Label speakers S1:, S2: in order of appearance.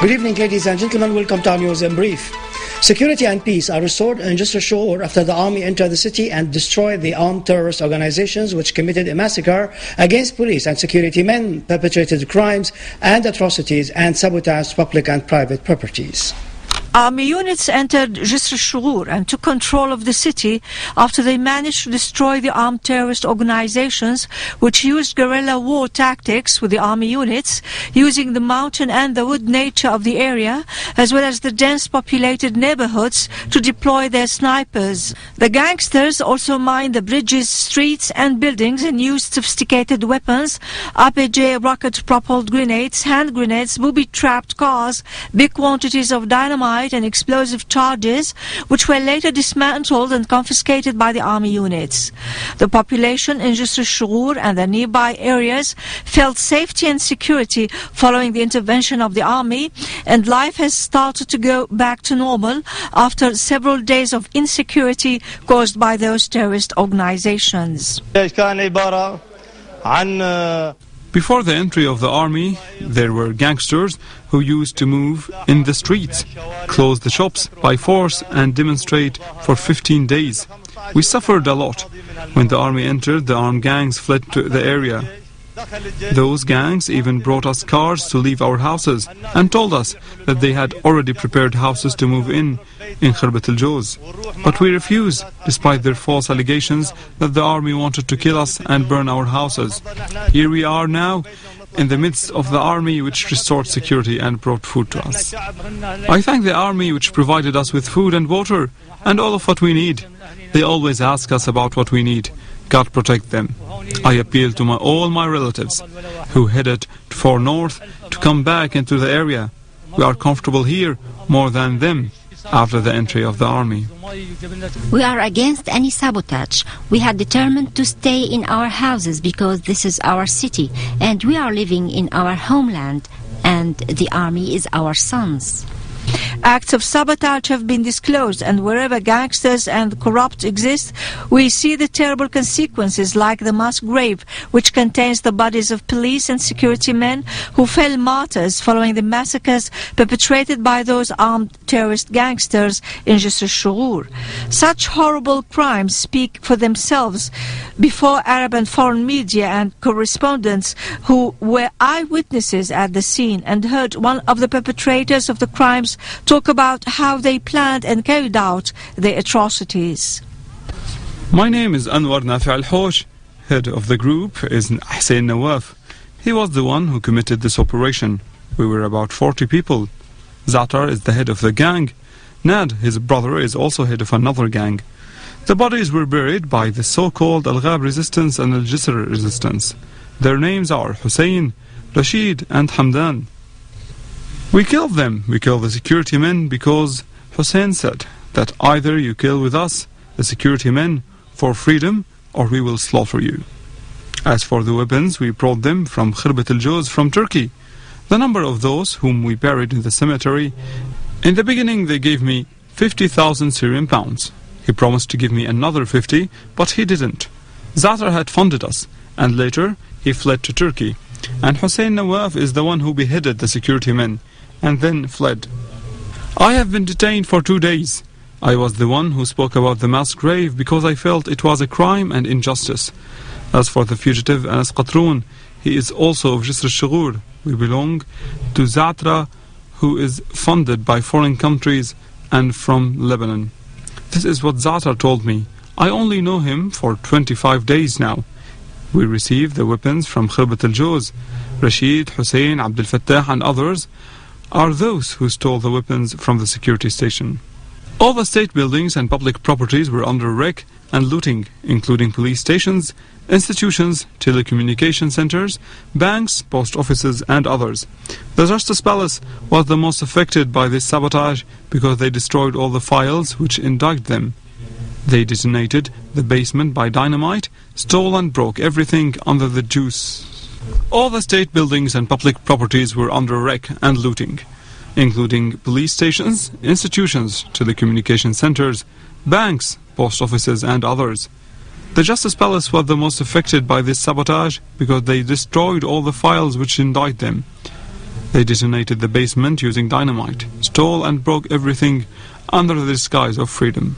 S1: Good evening, ladies and gentlemen. Welcome to our news in brief. Security and peace are restored in Jisr Al Shughour after the army entered the city and destroyed the armed terrorist organizations which committed a massacre against police and security men, perpetrated crimes and atrocities, and sabotaged public and private properties.
S2: Army units entered Jisr Al Shughour and took control of the city after they managed to destroy the armed terrorist organizations which used guerrilla war tactics with the army units, using the mountain and the wood nature of the area as well as the dense populated neighborhoods to deploy their snipers. The gangsters also mined the bridges, streets and buildings and used sophisticated weapons, RPG rocket-propelled grenades, hand grenades, booby-trapped cars, big quantities of dynamite and explosive charges, which were later dismantled and confiscated by the army units. The population in Jisr Al Shughour and the nearby areas felt safety and security following the intervention of the army, and life has started to go back to normal after several days of insecurity caused by those terrorist organizations.
S3: Before the entry of the army, there were gangsters who used to move in the streets, close the shops by force and demonstrate for 15 days. We suffered a lot. When the army entered, the armed gangs fled to the area. Those gangs even brought us cars to leave our houses and told us that they had already prepared houses to move in Khirbat al-Joz. But we refused, despite their false allegations that the army wanted to kill us and burn our houses. Here we are now, in the midst of the army which restored security and brought food to us. I thank the army which provided us with food and water and all of what we need. They always ask us about what we need. God protect them. I appeal to all my relatives who headed for north to come back into the area. We are comfortable here more than them after the entry of the army.
S4: We are against any sabotage. We had determined to stay in our houses because this is our city and we are living in our homeland, and the army is our sons.
S2: Acts of sabotage have been disclosed, and wherever gangsters and corrupt exist, we see the terrible consequences, like the mass grave which contains the bodies of police and security men who fell martyrs following the massacres perpetrated by those armed terrorist gangsters in Jisr Al Shughour. Such horrible crimes speak for themselves before Arab and foreign media and correspondents who were eyewitnesses at the scene and heard one of the perpetrators of the crimes talk about how they planned and carried out their atrocities.
S3: My name is Anwar Nafi Al-Hosh. Head of the group is Hussein Nawaf. He was the one who committed this operation. We were about 40 people. Zatar is the head of the gang. Nad, his brother, is also head of another gang. The bodies were buried by the so-called Al-Ghab resistance and Al-Jisr resistance. Their names are Hussein, Rashid and Hamdan. We killed them. We killed the security men because Hussein said that either you kill with us, the security men, for freedom, or we will slaughter you. As for the weapons, we brought them from Khirbat al-Joz from Turkey. The number of those whom we buried in the cemetery, in the beginning they gave me 50,000 Syrian pounds. He promised to give me another 50, but he didn't. Zatar had funded us, and later he fled to Turkey. And Hussein Nawaf is the one who beheaded the security men and then fled. I have been detained for 2 days. I was the one who spoke about the mass grave because I felt it was a crime and injustice. As for the fugitive Anas Qatroun, he is also of Jisr Al Shughour. We belong to Zatra, who is funded by foreign countries and from Lebanon. This is what Zatar told me. I only know him for 25 days now. We received the weapons from Khirbat al-Joz. Rashid, Hussein, Abdel Fattah and others are those who stole the weapons from the security station. All the state buildings and public properties were under wreck and looting, including police stations, institutions, telecommunication centers, banks, post offices and others. The Justice Palace was the most affected by this sabotage because they destroyed all the files which indict them. They detonated the basement by dynamite, stole and broke everything under the juice. All the state buildings and public properties were under wreck and looting, including police stations, institutions, telecommunication centers, banks, post offices and others. The Justice Palace was the most affected by this sabotage because they destroyed all the files which indict them. They detonated the basement using dynamite, stole and broke everything under the disguise of freedom.